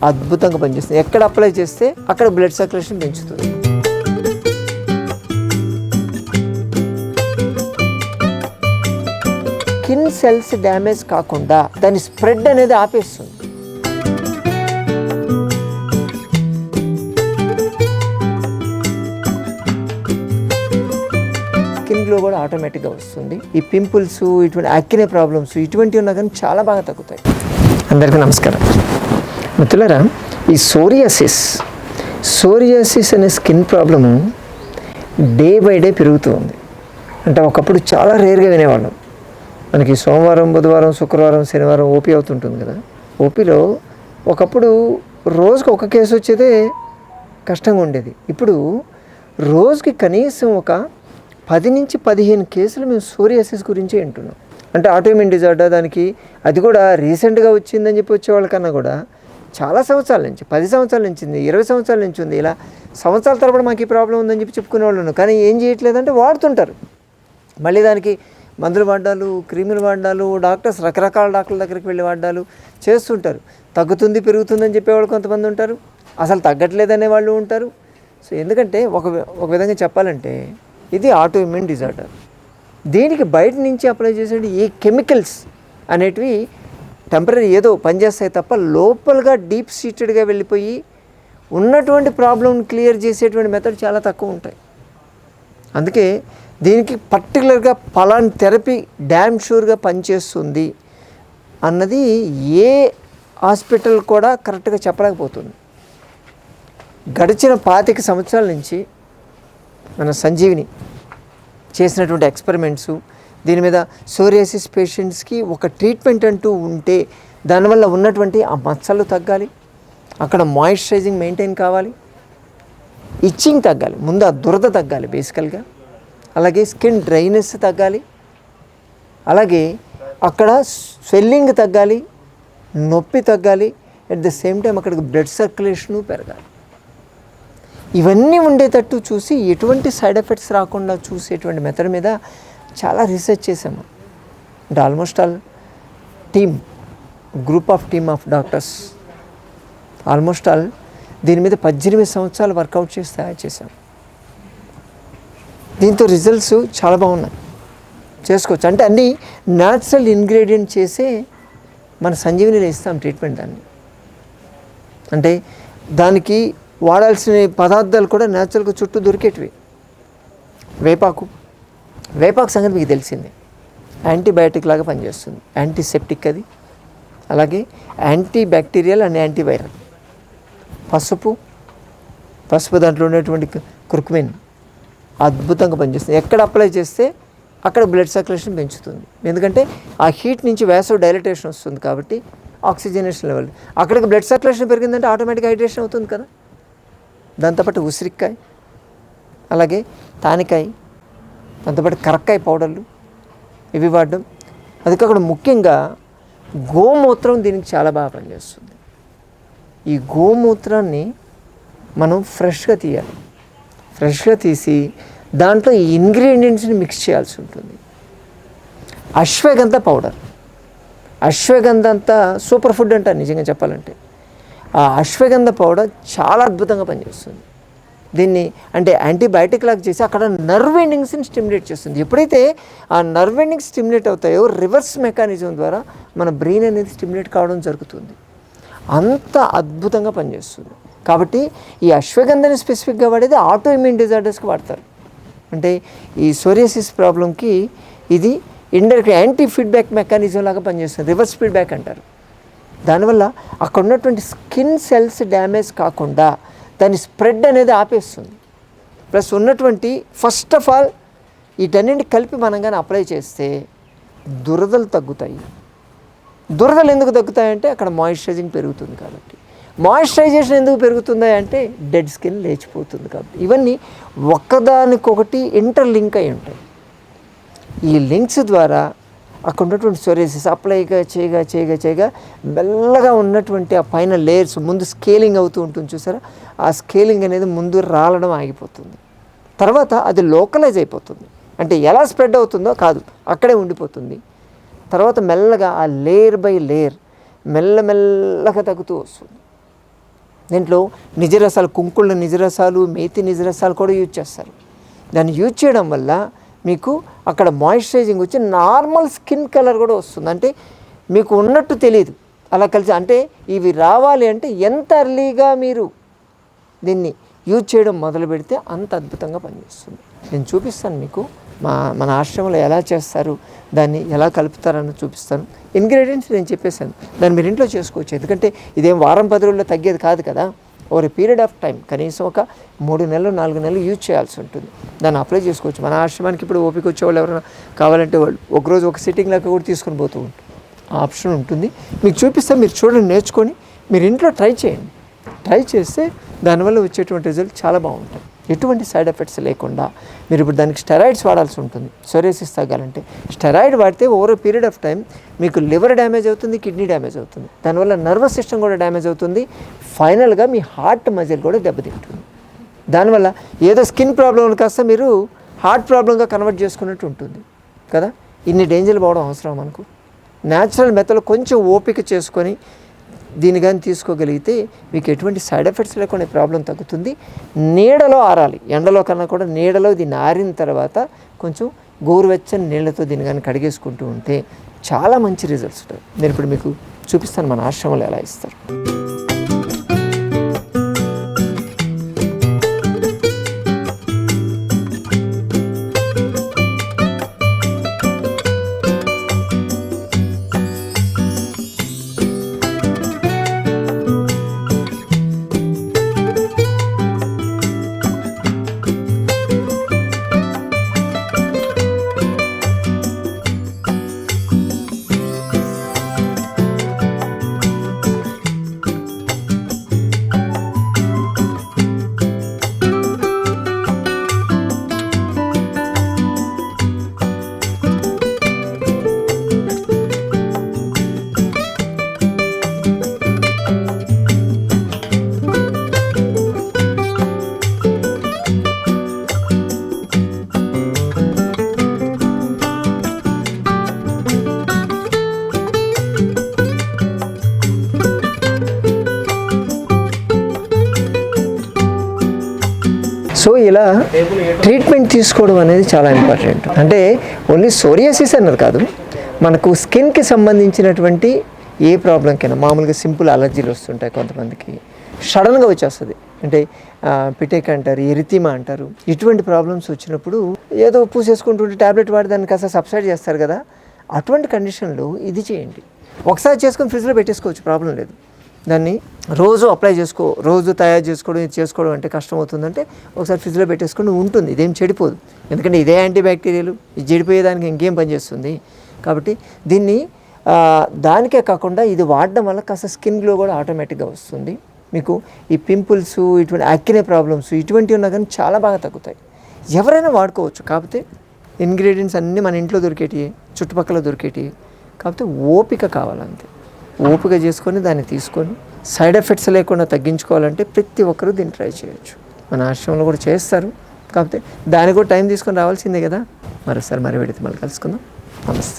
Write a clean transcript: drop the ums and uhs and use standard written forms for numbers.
అద్భుతంగా పనిచేస్తుంది. ఎక్కడ అప్లై చేస్తే అక్కడ బ్లడ్ సర్క్యులేషన్ పెంచుతుంది. స్కిన్ సెల్స్ డ్యామేజ్ కాకుండా దాని స్ప్రెడ్ అనేది ఆపేస్తుంది. స్కిన్ గ్లో కూడా ఆటోమేటిక్గా వస్తుంది. ఈ పింపుల్స్, ఇటువంటి యాక్నే ప్రాబ్లమ్స్ ఇటువంటివి ఉన్నా కానీ చాలా బాగా తగ్గుతాయి. అందరికీ నమస్కారం మిత్రులారా. ఈ సోరియాసిస్ అనే skin problem day by day పెరుగుతూ ఉంది. అంటే ఒకప్పుడు చాలా రేర్గా వినేవాళ్ళం. మనకి సోమవారం, బుధవారం, శుక్రవారం, శనివారం ఓపీ అవుతుంటుంది కదా. ఓపీలో ఒకప్పుడు రోజుకి ఒక కేసు వచ్చేదే కష్టంగా ఉండేది. ఇప్పుడు రోజుకి కనీసం ఒక 10 నుంచి 15 కేసులు మేము సోరియాసిస్ గురించి వింటున్నాం. అంటే ఆటోఇమ్యూన్ డిజార్డర్, దానికి అది కూడా రీసెంట్గా వచ్చిందని చెప్పి వచ్చేవాళ్ళకన్నా కూడా చాలా సంవత్సరాల నుంచి, 10 సంవత్సరాల నుంచి ఉంది, 20 సంవత్సరాల నుంచి ఉంది. ఇలా సంవత్సరాల తరబడి మాకు ఈ ప్రాబ్లం ఉందని చెప్పి చెప్పుకునే వాళ్ళు. కానీ ఏం చేయట్లేదంటే వాడుతుంటారు. మళ్ళీ దానికి మందులు వాడాలు, క్రీములు వాడాలు, రకరకాల డాక్టర్ల దగ్గరికి వెళ్ళి వాడాలు చేస్తుంటారు. తగ్గుతుంది, పెరుగుతుందని చెప్పేవాళ్ళు కొంతమంది ఉంటారు, అసలు తగ్గట్లేదనే వాళ్ళు ఉంటారు. సో ఎందుకంటే ఒక విధంగా చెప్పాలంటే ఇది ఆటోఇమ్యూన్ డిజార్డర్. దీనికి బయట నుంచి అప్లై చేసే ఈ కెమికల్స్ అనేటివి టెంపరీ ఏదో పనిచేస్తాయి తప్ప లోపలగా డీప్ సీటెడ్గా వెళ్ళిపోయి ఉన్నటువంటి ప్రాబ్లమ్ని క్లియర్ చేసేటువంటి మెథడ్ చాలా తక్కువ ఉంటాయి. అందుకే దీనికి పర్టికులర్గా పలానా థెరపీ డ్యామ్ షూర్గా పనిచేస్తుంది అన్నది ఏ హాస్పిటల్ కూడా కరెక్ట్గా చెప్పలేకపోతుంది. గడిచిన 25 సంవత్సరాల నుంచి మన సంజీవిని చేసినటువంటి ఎక్స్పెరిమెంట్స్, దీని మీద సోరియాసిస్ పేషెంట్స్కి ఒక ట్రీట్మెంట్ అంటూ ఉంటే దానివల్ల ఉన్నటువంటి ఆ మచ్చలు తగ్గాలి, అక్కడ మాయిశ్చరైజింగ్ మెయింటైన్ కావాలి, ఇచ్చింగ్ తగ్గాలి, ముందు ఆ దురద తగ్గాలి బేసికల్గా, అలాగే స్కిన్ డ్రైనెస్ తగ్గాలి, అలాగే అక్కడ స్వెల్లింగ్ తగ్గాలి, నొప్పి తగ్గాలి, అట్ ద సేమ్ టైం అక్కడికి బ్లడ్ సర్క్యులేషను పెరగాలి. ఇవన్నీ ఉండేటట్టు చూసి ఎటువంటి సైడ్ ఎఫెక్ట్స్ రాకుండా చూసేటువంటి మెథడ్ మీద చాలా రీసెర్చ్ చేశాము. అంటే almost all group of doctors almost all దీని మీద 18 సంవత్సరాలు వర్కౌట్ చేసి తయారు చేశాం. దీంతో రిజల్ట్స్ చాలా బాగున్నాయి, చేసుకోవచ్చు. అంటే అన్నీ న్యాచురల్ ఇంగ్రీడియంట్ చేసే మన సంజీవినిలో ఇస్తాం ట్రీట్మెంట్. దాన్ని అంటే దానికి వాడాల్సిన పదార్థాలు కూడా న్యాచురల్గా చుట్టూ దొరికేటివి. వేపాకు సంగతి మీకు తెలిసిందే, యాంటీబయాటిక్ లాగా పనిచేస్తుంది, యాంటీసెప్టిక్ అది, అలాగే యాంటీ బ్యాక్టీరియల్ అండ్ యాంటీవైరల్. పసుపు దాంట్లో ఉన్నటువంటి కుర్కుమిన్ అద్భుతంగా పనిచేస్తుంది. ఎక్కడ అప్లై చేస్తే అక్కడ బ్లడ్ సర్క్యులేషన్ పెంచుతుంది. ఎందుకంటే ఆ హీట్ నుంచి వాసో డైలటేషన్ వస్తుంది కాబట్టి ఆక్సిజనేషన్ లెవెల్, అక్కడికి బ్లడ్ సర్క్యులేషన్ పెరిగిందంటే ఆటోమేటిక్ హైడ్రేషన్ అవుతుంది కదా. దాంతోపాటు ఉసిరికాయ, అలాగే తానికాయ, దాంతోపాటు కరక్కాయ పౌడర్లు ఇవి వాడడం. అది కాకుండా ముఖ్యంగా గోమూత్రం దీనికి చాలా బాగా పనిచేస్తుంది. ఈ గోమూత్రాన్ని మనం ఫ్రెష్గా తీయాలి. ఫ్రెష్గా తీసి దాంట్లో ఈ ఇంగ్రీడియంట్స్ని మిక్స్ చేయాల్సి ఉంటుంది. అశ్వగంధ పౌడర్, అశ్వగంధ అంతా సూపర్ ఫుడ్ అంటారు నిజంగా చెప్పాలంటే. ఆ అశ్వగంధ పౌడర్ చాలా అద్భుతంగా పనిచేస్తుంది. దీన్ని అంటే యాంటీబయాటిక్ లాగా చేసి అక్కడ నర్వ్ ఎండింగ్స్ని స్టిమ్యులేట్ చేస్తుంది. ఎప్పుడైతే ఆ నర్వ్ ఎండింగ్స్ స్టిమ్యులేట్ అవుతాయో రివర్స్ మెకానిజం ద్వారా మన బ్రెయిన్ అనేది స్టిమ్యులేట్ కావడం జరుగుతుంది. అంత అద్భుతంగా పనిచేస్తుంది. కాబట్టి ఈ అశ్వగంధని స్పెసిఫిక్గా వాడేది ఆటోఇమ్యూన్ డిజార్డర్స్కి వాడతారు. అంటే ఈ సోరియాసిస్ ప్రాబ్లంకి ఇది ఇండైరెక్ట్ యాంటీ ఫీడ్బ్యాక్ మెకానిజం లాగా పనిచేస్తుంది, రివర్స్ ఫీడ్బ్యాక్ అంటారు. దానివల్ల అక్కడ ఉన్నటువంటి స్కిన్ సెల్స్ డ్యామేజ్ కాకుండా దాని స్ప్రెడ్ అనేది ఆపేస్తుంది. ప్లస్ ఉన్నటువంటి ఫస్ట్ ఆఫ్ ఆల్ వీటన్నింటి కలిపి మనం కానీ అప్లై చేస్తే దురదలు తగ్గుతాయి. దురదలు ఎందుకు తగ్గుతాయంటే అక్కడ మాయిశ్చరైజింగ్ పెరుగుతుంది కాబట్టి. మాయిశ్చరైజేషన్ ఎందుకు పెరుగుతుంది అంటే డెడ్ స్కిన్ లేచిపోతుంది కాబట్టి. ఇవన్నీ ఒక్కదానికొకటి ఇంటర్లింక్ అయి ఉంటాయి. ఈ లింక్స్ ద్వారా అక్కడ ఉన్నటువంటి సోరియాసిస్ అప్లైగా చేయగా మెల్లగా ఉన్నటువంటి ఆ పైన లేయర్స్ ముందు స్కేలింగ్ అవుతూ ఉంటుంది చూసారా, ఆ స్కేలింగ్ అనేది ముందు రాలడం ఆగిపోతుంది. తర్వాత అది లోకలైజ్ అయిపోతుంది. అంటే ఎలా స్ప్రెడ్ అవుతుందో కాదు, అక్కడే ఉండిపోతుంది. తర్వాత మెల్లగా ఆ లేయర్ బై లేయర్ మెల్లగా తగ్గుతూ వస్తుంది. దీంట్లో నిజరసాలు, కుంకుళ్ళ నిజరసాలు, మేతి నిజరసాలు కూడా యూజ్ చేస్తారు. దాన్ని యూజ్ చేయడం వల్ల మీకు అక్కడ మాయిశ్చరైజింగ్ వచ్చి నార్మల్ స్కిన్ కలర్ కూడా వస్తుంది. అంటే మీకు ఉన్నట్టు తెలియదు అలా కలిసి. అంటే ఇవి రావాలి అంటే ఎంత ఎర్లీగా మీరు దీన్ని యూజ్ చేయడం మొదలు పెడితే అంత అద్భుతంగా పనిచేస్తుంది. నేను చూపిస్తాను మీకు మన ఆశ్రమంలో ఎలా చేస్తారు, దాన్ని ఎలా కలుపుతారని చూపిస్తాను. ఇంగ్రీడియంట్స్ నేను చెప్పేశాను, దాన్ని మీరు ఇంట్లో చేసుకోవచ్చు. ఎందుకంటే ఇదేం వారం 10 రోజుల్లో తగ్గేది కాదు కదా. ఓవర్ పీరియడ్ ఆఫ్ టైం కనీసం ఒక 3 నెలలు 4 నెలలు యూజ్ చేయాల్సి ఉంటుంది. దాన్ని అప్లై చేసుకోవచ్చు. మన ఆశ్రమానికి ఇప్పుడు ఓపిక వచ్చేవాళ్ళు ఎవరైనా కావాలంటే వాళ్ళు ఒకరోజు ఒక సిట్టింగ్ లాగా కూడా తీసుకొని పోతూ ఉంటారు. ఆ ఆప్షన్ ఉంటుంది. మీకు చూపిస్తే మీరు చూడండి, నేర్చుకొని మీరు ఇంట్లో ట్రై చేయండి. ట్రై చేస్తే దానివల్ల వచ్చేటువంటి రిజల్ట్ చాలా బాగుంటుంది. ఎటువంటి సైడ్ ఎఫెక్ట్స్ లేకుండా. మీరు ఇప్పుడు దానికి స్టెరాయిడ్స్ వాడాల్సి ఉంటుంది సోరియాసిస్ తగ్గాలంటే. స్టెరాయిడ్ వాడితే ఓవర్ పీరియడ్ ఆఫ్ టైం మీకు లివర్ డ్యామేజ్ అవుతుంది, కిడ్నీ డ్యామేజ్ అవుతుంది, దానివల్ల నర్వస్ సిస్టమ్ కూడా డ్యామేజ్ అవుతుంది. ఫైనల్గా మీ హార్ట్ మజిల్ కూడా దెబ్బతింటుంది. దానివల్ల ఏదో స్కిన్ ప్రాబ్లం కాస్త మీరు హార్ట్ ప్రాబ్లంగా కన్వర్ట్ చేసుకున్నట్టు ఉంటుంది కదా. ఇన్ని డేంజర్లు పోవడం అవసరం మనకు. న్యాచురల్ మెథడ్లో కొంచెం ఓపిక చేసుకొని దీన్ని కానీ తీసుకోగలిగితే మీకు ఎటువంటి సైడ్ ఎఫెక్ట్స్ లేకుండా ప్రాబ్లం తగ్గుతుంది. నీడలో ఆరాలి, ఎండలో కన్నా కూడా నీడలో దీన్ని ఆరిన తర్వాత కొంచెం గోరువెచ్చని నీళ్ళతో దీన్ని కానీ కడిగేసుకుంటూ ఉంటే చాలా మంచి రిజల్ట్స్ ఉంటాయి. నేను ఇప్పుడు మీకు చూపిస్తాను మన ఆశ్రమంలో ఎలా ఇస్తారు. సో ఇలా ట్రీట్మెంట్ తీసుకోవడం అనేది చాలా ఇంపార్టెంట్. అంటే ఓన్లీ సోరియాసిస్ అన్నది కాదు, మనకు స్కిన్కి సంబంధించినటువంటి ఏ ప్రాబ్లంకైనా, మామూలుగా సింపుల్ అలర్జీలు వస్తుంటాయి కొంతమందికి, సడన్గా వచ్చేస్తుంది. అంటే పిటేక్ అంటారు, ఎరితిమా అంటారు. ఇటువంటి ప్రాబ్లమ్స్ వచ్చినప్పుడు ఏదో పూసేసుకుంటుంటే ట్యాబ్లెట్ వాడి దాన్ని కాస్త సబ్సైడ్ చేస్తారు కదా. అటువంటి కండిషన్లో ఇది చేయండి. ఒకసారి చేసుకొని ఫ్రిడ్జ్లో పెట్టేసుకోవచ్చు, ప్రాబ్లం లేదు. దాన్ని రోజు అప్లై రోజు తయారు చేసుకోవడం, ఇది చేసుకోవడం అంటే కష్టం అవుతుందంటే ఒకసారి ఫ్రిడ్జ్లో పెట్టేసుకొని ఉంటుంది. ఇదేం చెడిపోదు, ఎందుకంటే ఇదే యాంటీబ్యాక్టీరియల్. ఇది చెడిపోయేదానికి ఇంకేం పనిచేస్తుంది. కాబట్టి దీన్ని దానికే కాకుండా ఇది వాడడం వల్ల కాస్త స్కిన్ గ్లో కూడా ఆటోమేటిక్గా వస్తుంది. మీకు ఈ పింపుల్స్, ఇటువంటి యాక్నే ప్రాబ్లమ్స్ ఇటువంటివి ఉన్నా కానీ చాలా బాగా తగ్గుతాయి. ఎవరైనా వాడుకోవచ్చు. కాకపోతే ఇంగ్రీడియంట్స్ అన్నీ మన ఇంట్లో దొరికేటివి, చుట్టుపక్కల దొరికేటివి. కాకపోతే ఓపిక కావాలంతే. ఓపిక చేసుకొని దాన్ని తీసుకొని సైడ్ ఎఫెక్ట్స్ లేకుండా తగ్గించుకోవాలంటే ప్రతి ఒక్కరూ దీన్ని ట్రై చేయొచ్చు. మన ఆశ్రమంలో కూడా చేస్తారు. కాకపోతే దానికి కూడా టైం తీసుకొని రావాల్సిందే కదా. మరోసారి మరి పెడితే మళ్ళీ కలుసుకుందాం. నమస్తే.